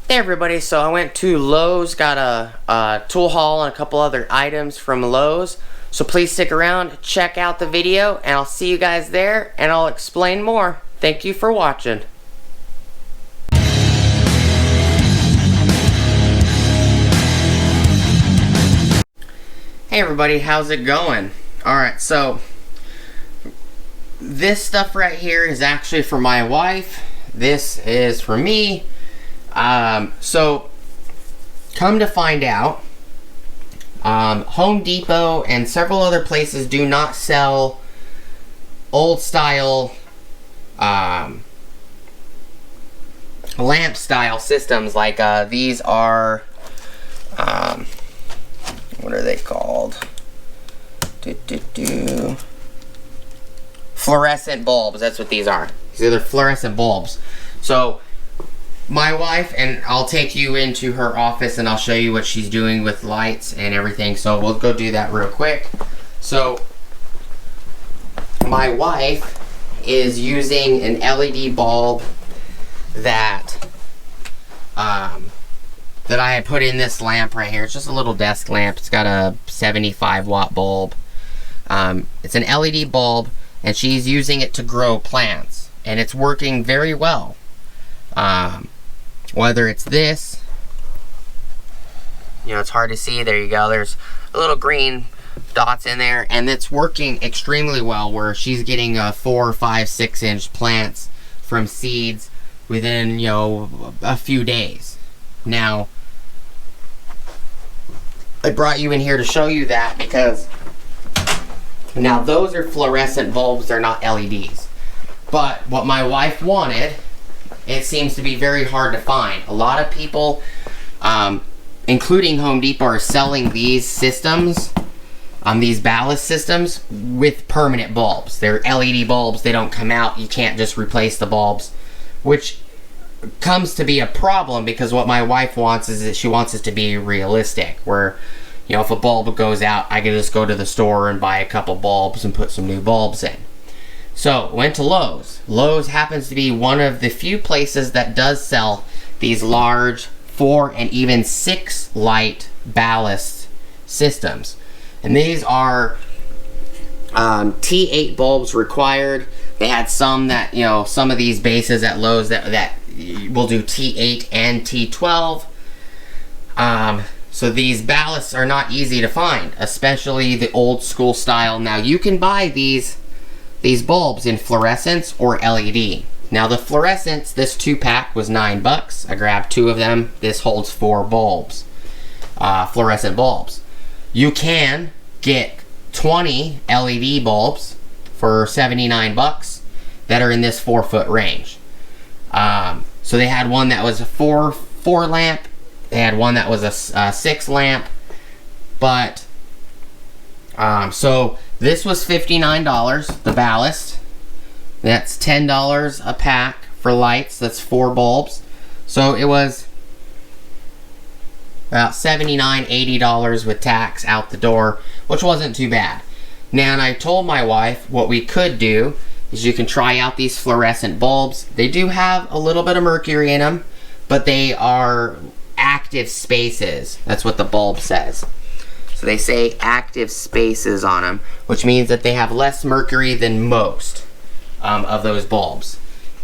Hey everybody, so I went to Lowe's, got a tool haul and a couple other items from Lowe's. So please stick around, check out the video, and I'll see you guys there, and I'll explain more. Thank you for watching. Hey everybody, how's it going? Alright, so this stuff right here is actually for my wife. This is for me. So come to find out, Home Depot and several other places do not sell old style lamp style systems like these are what are they called? Fluorescent bulbs. That's what these are. These are fluorescent bulbs. So my wife, and I'll take you into her office and I'll show you what she's doing with lights and everything. So we'll go do that real quick. So my wife is using an LED bulb that that I had put in this lamp right here. It's just a little desk lamp. It's got a 75 watt bulb. It's an LED bulb, and she's using it to grow plants, and it's working very well. Whether it's this, you know, it's hard to see. There you go. There's a little green dots in there, and it's working extremely well, where she's getting 4, 5, 6 inch plants from seeds within, you know, a few days. Now, I brought you in here to show you that because now those are fluorescent bulbs, they're not LEDs. But what my wife wanted, it seems to be very hard to find. A lot of people, including Home Depot, are selling these systems, these ballast systems, with permanent bulbs. They're LED bulbs, they don't come out, you can't just replace the bulbs, which comes to be a problem because what my wife wants is that she wants it to be realistic, where, you know, if a bulb goes out, I can just go to the store and buy a couple bulbs and put some new bulbs in. So, went to Lowe's. Lowe's happens to be one of the few places that does sell these large 4 and even 6 light ballast systems. And these are T8 bulbs required. They had some that, you know, some of these bases at Lowe's that will do T8 and T12. So these ballasts are not easy to find, especially the old school style. Now you can buy these bulbs in fluorescence or LED. Now the fluorescence, this 2-pack was $9. I grabbed 2 of them. This holds 4 bulbs, fluorescent bulbs. You can get 20 LED bulbs for $79 that are in this 4-foot range. So they had one that was a 4 lamp. They had one that was a 6 lamp. But so this was $59, the ballast. That's $10 a pack for lights. That's 4 bulbs. So it was about $79, $80 with tax out the door, which wasn't too bad. Now, and I told my wife what we could do is you can try out these fluorescent bulbs. They do have a little bit of mercury in them, but they are active spaces. That's what the bulb says. So they say active spaces on them, which means that they have less mercury than most of those bulbs.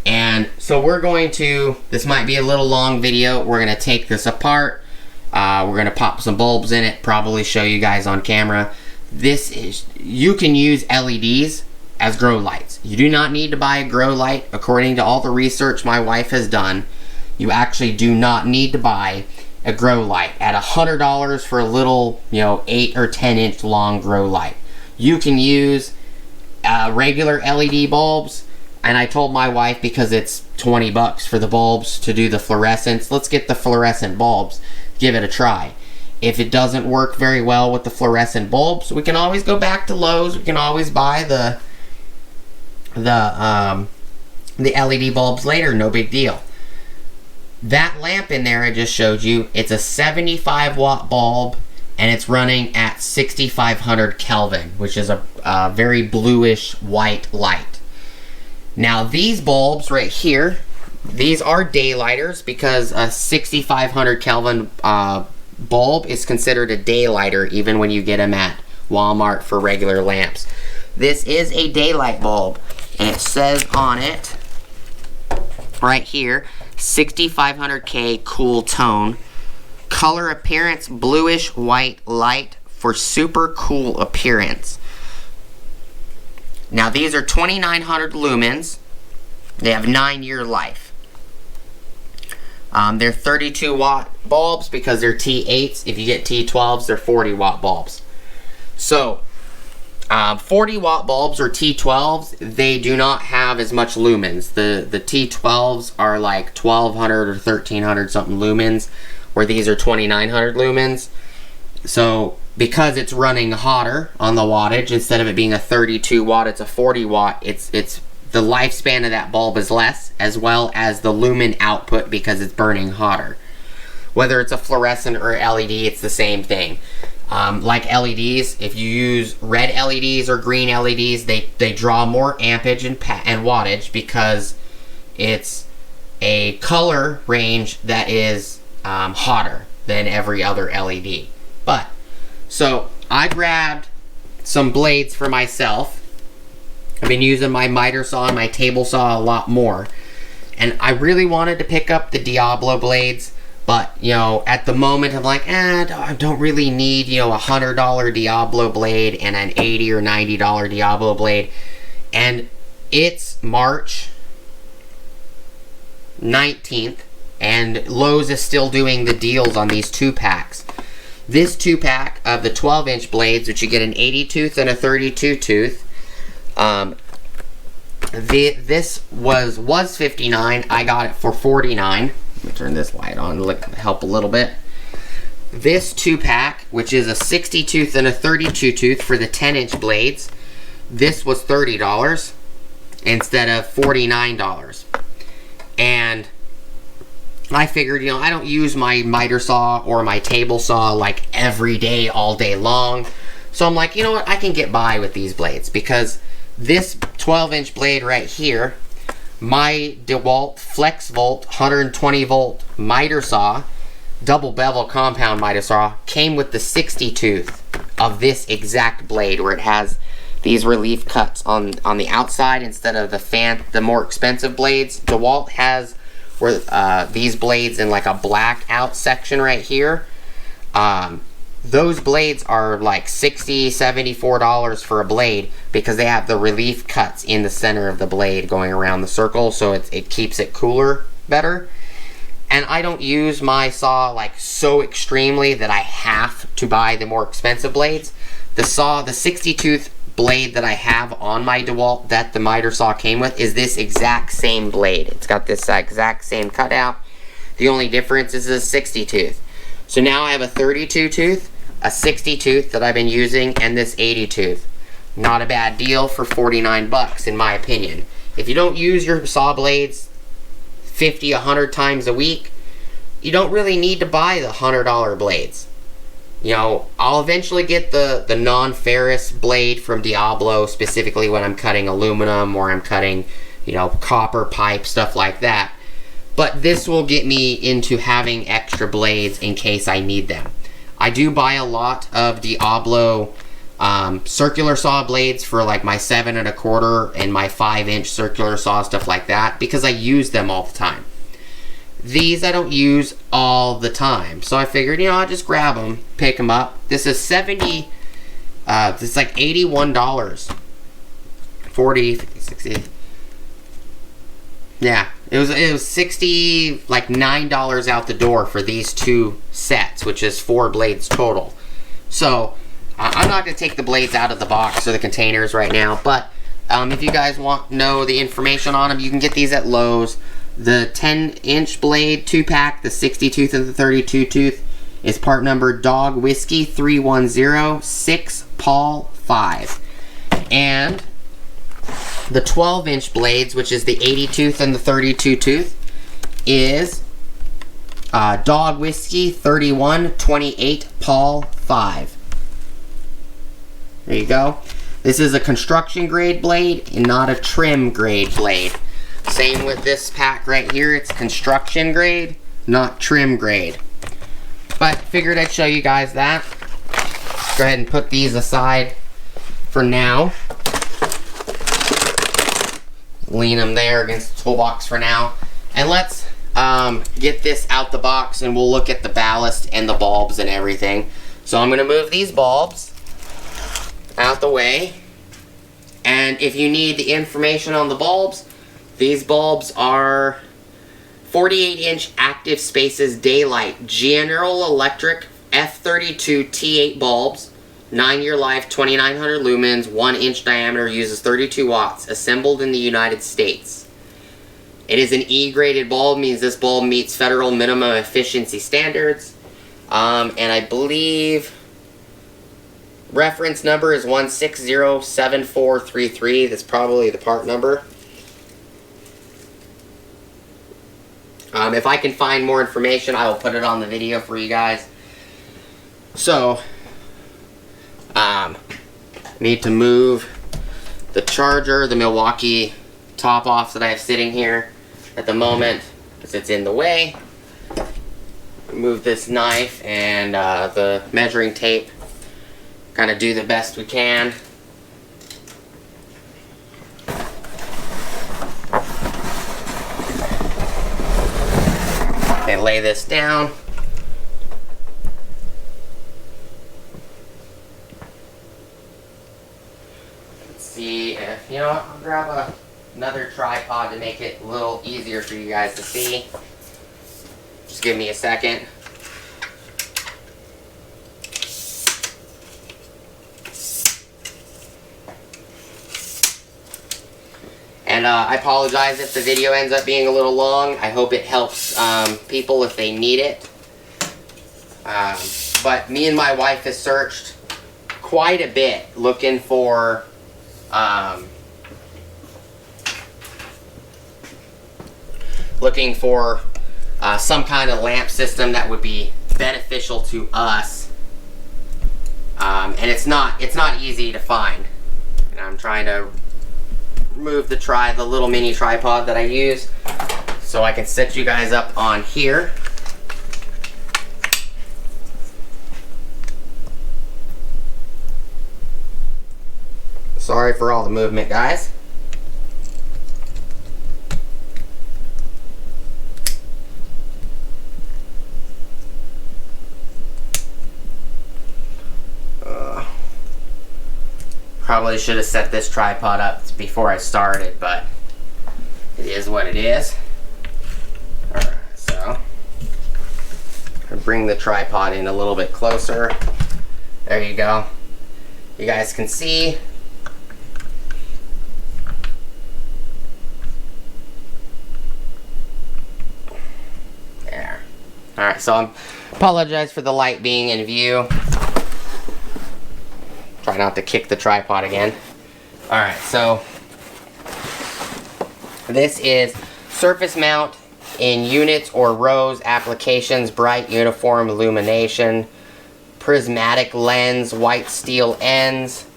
And so we're going to, this might be a little long video, we're going to take this apart. We're going to pop some bulbs in it, probably show you guys on camera. This is, you can use LEDs as grow lights. You do not need to buy a grow light. According to all the research my wife has done, you actually do not need to buy a grow light at $100 for a little, you know, 8 or 10 inch long grow light. You can use regular LED bulbs, and I told my wife, because it's $20 for the bulbs to do the fluorescence, let's get the fluorescent bulbs, give it a try. If it doesn't work very well with the fluorescent bulbs, we can always go back to Lowe's. We can always buy the LED bulbs later, no big deal. That lamp in there I just showed you, it's a 75 watt bulb, and it's running at 6500 Kelvin, which is a very bluish white light. Now these bulbs right here, These are daylighters because a 6500 Kelvin bulb is considered a daylighter even when you get them at Walmart for regular lamps. This is a daylight bulb, and it says on it right here, 6500K cool tone, color appearance bluish white light for super cool appearance. Now these are 2900 lumens. They have 9-year life. They're 32 watt bulbs because they're T8s. If you get T12s, they're 40 watt bulbs. So 40 watt bulbs or T12s, they do not have as much lumens. The T12s are like 1200 or 1300 something lumens, where these are 2900 lumens. So because it's running hotter on the wattage, instead of it being a 32 watt, it's a 40 watt. It's the lifespan of that bulb is less, as well as the lumen output because it's burning hotter. Whether it's a fluorescent or LED, it's the same thing. Like LEDs, if you use red LEDs or green LEDs, they draw more ampage and wattage because it's a color range that is hotter than every other LED. But, so I grabbed some blades for myself. I've been using my miter saw and my table saw a lot more. And I really wanted to pick up the Diablo blades, but, you know, at the moment I'm like, I don't really need, you know, a $100 Diablo blade and an $80 or $90 Diablo blade. And it's March 19th, and Lowe's is still doing the deals on these 2-packs. This 2-pack of the 12-inch blades, which you get an 80 tooth and a 32 tooth, this was $59. I got it for $49. Let me turn this light on to help a little bit. This 2-pack, which is a 60 tooth and a 32 tooth for the 10-inch blades, this was $30 instead of $49. And I figured, you know, I don't use my miter saw or my table saw like every day, all day long. So I'm like, you know what, I can get by with these blades, because this 12-inch blade right here, my DeWalt FlexVolt 120 volt miter saw, double bevel compound miter saw, came with the 60 tooth of this exact blade, where it has these relief cuts on the outside instead of the more expensive blades. DeWalt has these blades in like a black out section right here. Those blades are like $60, $74 for a blade, because they have the relief cuts in the center of the blade going around the circle, so it keeps it cooler better. And I don't use my saw like so extremely that I have to buy the more expensive blades. The 60 tooth blade that I have on my DeWalt that the miter saw came with is this exact same blade. It's got this exact same cutout. The only difference is the 60 tooth. So now I have a 32 tooth, a 60 tooth that I've been using, and this 80 tooth. Not a bad deal for 49 bucks in my opinion. If you don't use your saw blades 50, 100 times a week, you don't really need to buy the $100 blades. You know, I'll eventually get the non-ferrous blade from Diablo, specifically when I'm cutting aluminum or I'm cutting, you know, copper pipe, stuff like that. But this will get me into having extra blades in case I need them. I do buy a lot of Diablo circular saw blades for like my 7 1/4 and my 5-inch circular saw, stuff like that, because I use them all the time. These I don't use all the time, so I figured, you know, I'll just grab them, pick them up. This is it's like $81. 40, 50, 60. Yeah, it was 60, like $9 out the door for these 2 sets, which is 4 blades total. So I'm not going to take the blades out of the box or the containers right now, but if you guys want to know the information on them, you can get these at Lowe's. The 10-inch blade 2-pack, the 60 tooth and the 32 tooth, is part number Dog Whiskey 310 6 Paul 5. And the 12-inch blades, which is the 80 tooth and the 32 tooth, is Dog Whiskey 31 28 Paul 5. There you go. This is a construction grade blade and not a trim grade blade. Same with this pack right here. It's construction grade, not trim grade. But figured I'd show you guys that. Go ahead and put these aside for now. Lean them there against the toolbox for now. And let's get this out the box and we'll look at the ballast and the bulbs and everything. So I'm going to move these bulbs out the way. And if you need the information on the bulbs, these bulbs are 48-inch active spaces daylight General Electric F32 T8 bulbs, 9-year life, 2900 lumens, 1-inch diameter, uses 32 watts, assembled in the United States. It is an E-graded bulb, means this bulb meets federal minimum efficiency standards. And I believe reference number is 1607433. That's probably the part number. If I can find more information, I will put it on the video for you guys. So, need to move the charger, the Milwaukee top offs that I have sitting here at the moment, because it's in the way. Move this knife and the measuring tape. Kind of do the best we can. And lay this down. Let's see if, you know what, I'll grab another tripod to make it a little easier for you guys to see. Just give me a second. And I apologize if the video ends up being a little long. I hope it helps people if they need it. But me and my wife have searched quite a bit looking for some kind of lamp system that would be beneficial to us. And it's not easy to find. And I'm trying to remove the little mini tripod that I use so I can set you guys up on here. Sorry for all the movement, guys. Probably should have set this tripod up before I started, but it is what it is. Alright, so I'll bring the tripod in a little bit closer. There you go. You guys can see. There. Alright, so I apologize for the light being in view. Try not to kick the tripod again. Alright, so this is surface mount in units or rows, applications, bright uniform illumination, prismatic lens, white steel ends.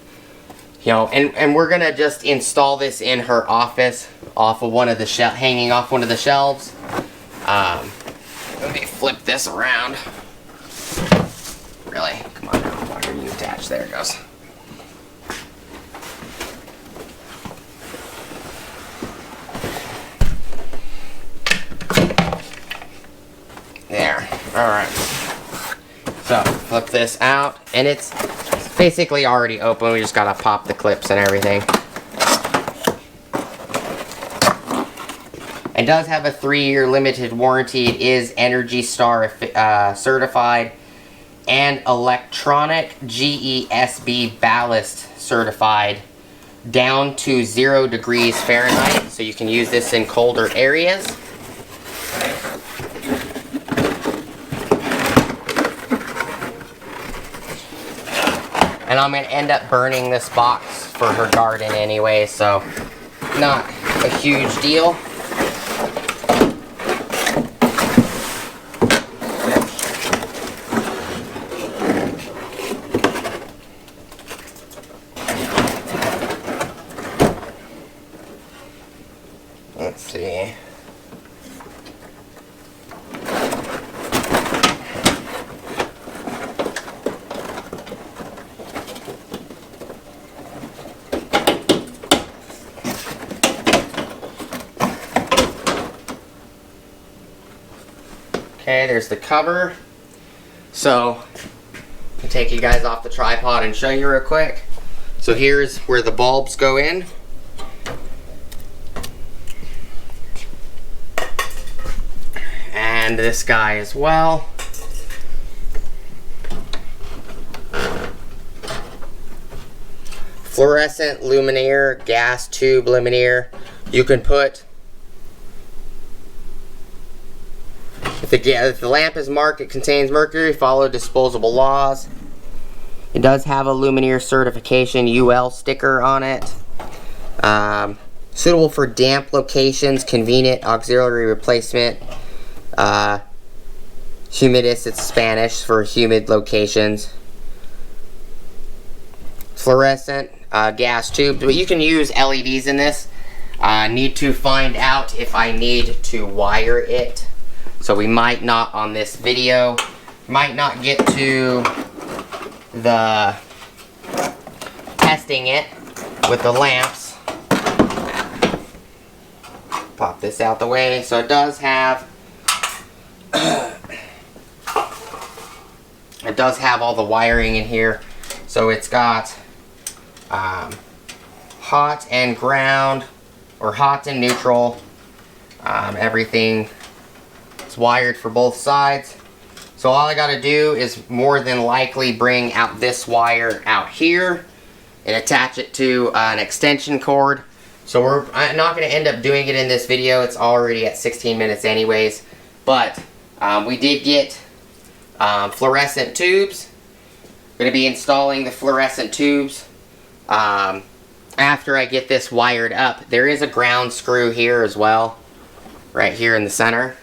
You know, and we're gonna just install this in her office off of one of the hanging off one of the shelves. Let me flip this around. Really? Come on now. Why are you attached? There it goes. There. Alright. So, flip this out. And it's basically already open. We just gotta pop the clips and everything. It does have a 3-year limited warranty. It is Energy Star certified and electronic GESB ballast certified down to 0 degrees Fahrenheit. So you can use this in colder areas. And I'm going to end up burning this box for her garden anyway, so not a huge deal. Let's see. Okay, there's the cover. So, I'll take you guys off the tripod and show you real quick. So here's where the bulbs go in. And this guy as well. Fluorescent luminaire, gas tube luminaire. You can put, if the lamp is marked it contains mercury, follow disposable laws. It does have a luminaire certification UL sticker on it. Suitable for damp locations, convenient auxiliary replacement. Humidus, it's Spanish for humid locations. Fluorescent gas tube, but you can use LEDs in this. Need to find out if I need to wire it. So we might not on this video, might not get to the testing it with the lamps. Pop this out the way. So it does have it does have all the wiring in here. So it's got hot and ground, or hot and neutral. Everything is wired for both sides. So all I gotta do is more than likely bring out this wire out here and attach it to an extension cord. So I'm not gonna end up doing it in this video. It's already at 16 minutes anyways. But we did get fluorescent tubes. I'm gonna be installing the fluorescent tubes after I get this wired up. There is a ground screw here as well, right here in the center.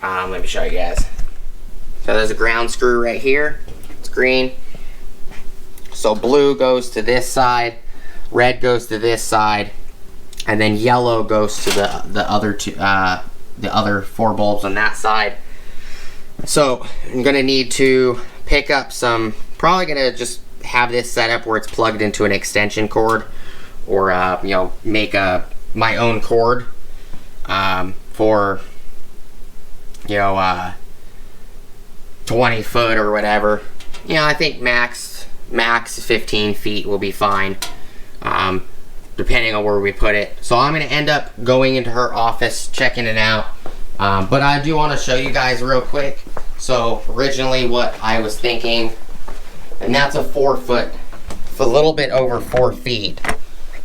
Let me show you guys. So there's a ground screw right here. It's green. So blue goes to this side, red goes to this side, and then yellow goes to the other two, the other 4 bulbs on that side. So I'm gonna need to pick up some. Probably gonna just have this set up where it's plugged into an extension cord, or you know, make my own cord for, you know, 20 foot or whatever. You know, I think max 15 feet will be fine, depending on where we put it. So I'm gonna end up going into her office, checking it out. But I do want to show you guys real quick. So originally what I was thinking, and that's a 4 foot, a little bit over 4 feet.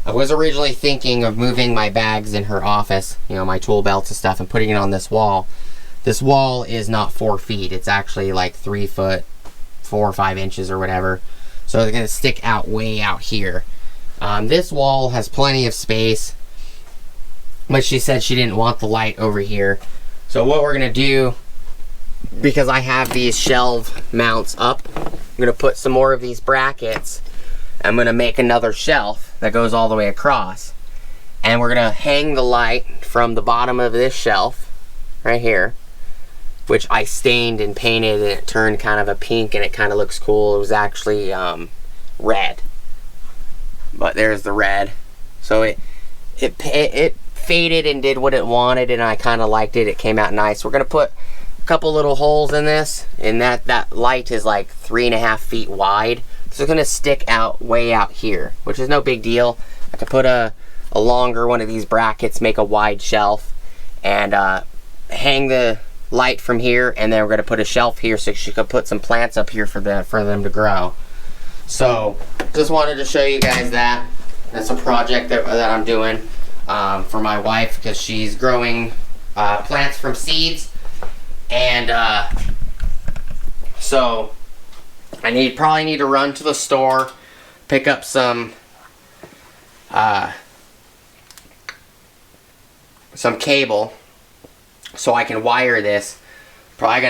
I was originally thinking of moving my bags in her office, you know, my tool belts and stuff, and putting it on this wall. This wall is not 4 feet. It's actually like 3 foot, 4 or 5 inches or whatever. So it's gonna stick out way out here. This wall has plenty of space, but she said she didn't want the light over here. So what we're gonna do, because I have these shelf mounts up, I'm gonna put some more of these brackets. I'm gonna make another shelf that goes all the way across, and we're gonna hang the light from the bottom of this shelf right here, which I stained and painted, and it turned kind of a pink, and it kind of looks cool. It was actually red, but there's the red. So it faded and did what it wanted, and I kind of liked it. It came out nice. We're gonna put a couple little holes in this, and that light is like 3.5 feet wide, so it's gonna stick out way out here, which is no big deal. I could put a longer one of these brackets, make a wide shelf, and hang the light from here, and then we're gonna put a shelf here so she could put some plants up here for them to grow. So just wanted to show you guys that. That's a project that I'm doing for my wife, because she's growing plants from seeds, and so I probably need to run to the store, pick up some cable so I can wire this. Probably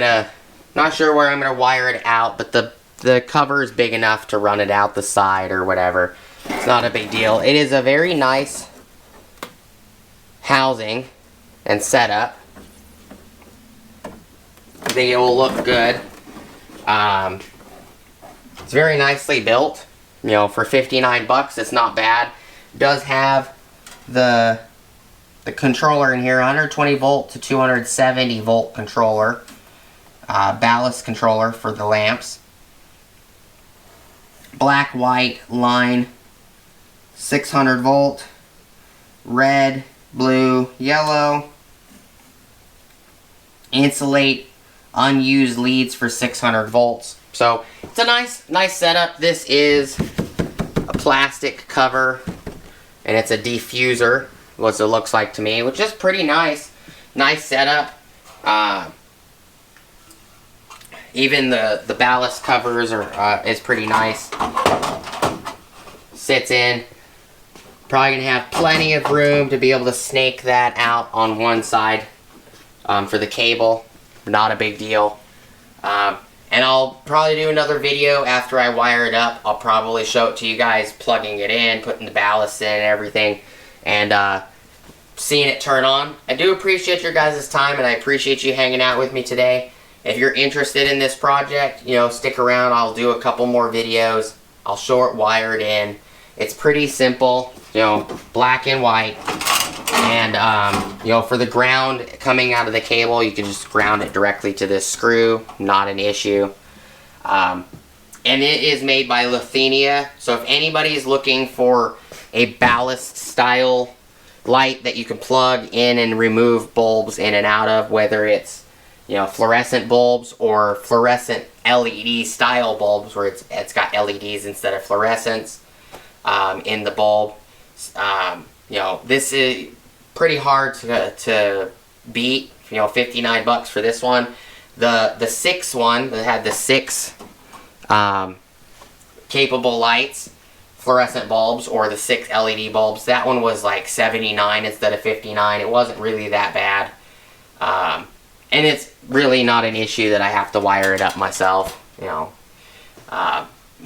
not sure where I'm gonna wire it out, but the cover is big enough to run it out the side or whatever. It's not a big deal. It is a very nice housing and setup. I think it will look good. It's very nicely built. You know, for 59 bucks, it's not bad. It does have the controller in here, 120 volt to 270 volt controller. ballast controller for the lamps. Black, white, line, 600 volt, red, blue, yellow. Insulate unused leads for 600 volts. So it's a nice setup. This is a plastic cover, and it's a diffuser, what it looks like to me, which is pretty nice. Nice setup. Even the ballast covers is pretty nice. Sits in. Probably gonna have plenty of room to be able to snake that out on one side for the cable. Not a big deal. And I'll probably do another video after I wire it up. I'll probably show it to you guys, plugging it in, putting the ballast in and everything, and seeing it turn on. I do appreciate your guys' time, and I appreciate you hanging out with me today. If you're interested in this project, you know, stick around. I'll do a couple more videos. I'll show it wired in. It's pretty simple, you know, black and white. And, you know, for the ground coming out of the cable, you can just ground it directly to this screw. Not an issue. And it is made by Lithuania. So if anybody is looking for a ballast style light that you can plug in and remove bulbs in and out of, whether it's, you know, fluorescent bulbs or fluorescent LED style bulbs where it's got LEDs instead of fluorescents in the bulb. You know, this is pretty hard to beat. You know, 59 bucks for this one. The 6 one that had the 6 capable lights, fluorescent bulbs, or the 6 LED bulbs, that one was like 79 instead of 59. It wasn't really that bad. And it's really not an issue that I have to wire it up myself, you know.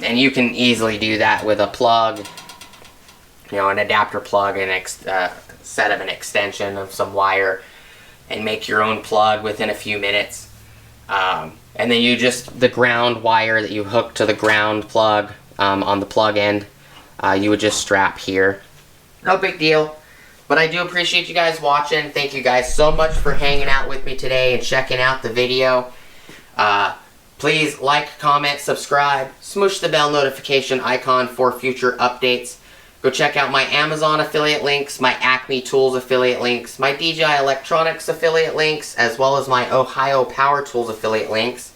And you can easily do that with a plug, you know, an adapter plug, and set of an extension of some wire, and make your own plug within a few minutes. And then you just, the ground wire that you hook to the ground plug on the plug end, you would just strap here. No big deal. But I do appreciate you guys watching. Thank you guys so much for hanging out with me today and checking out the video. Please like, comment, subscribe, smoosh the bell notification icon for future updates. Go check out my Amazon affiliate links, my Acme Tools affiliate links, my DJI Electronics affiliate links, as well as my Ohio Power Tools affiliate links.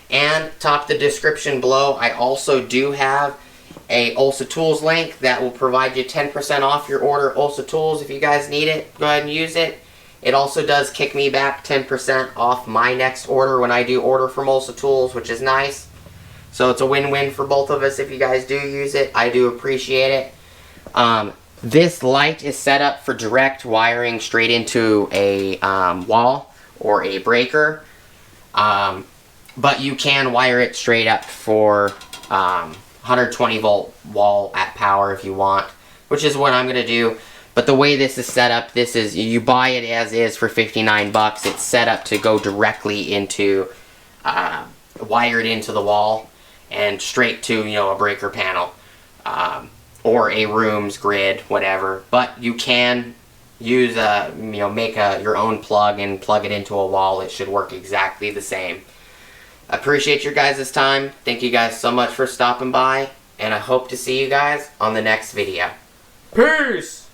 And top the description below, I also do have a Ulsa Tools link that will provide you 10% off your order of Ulsa Tools. If you guys need it, go ahead and use it. It also does kick me back 10% off my next order when I do order from Ulsa Tools, which is nice. So it's a win-win for both of us if you guys do use it. I do appreciate it. This light is set up for direct wiring straight into a wall or a breaker. But you can wire it straight up for 120 volt wall at power if you want, which is what I'm going to do. But the way this is set up, this is, you buy it as is for 59 bucks. It's set up to go directly into, wired into the wall and straight to, you know, a breaker panel. Or a room's grid, whatever. But you can use you know, make your own plug and plug it into a wall. It should work exactly the same. I appreciate your guys' time. Thank you guys so much for stopping by, and I hope to see you guys on the next video. Peace!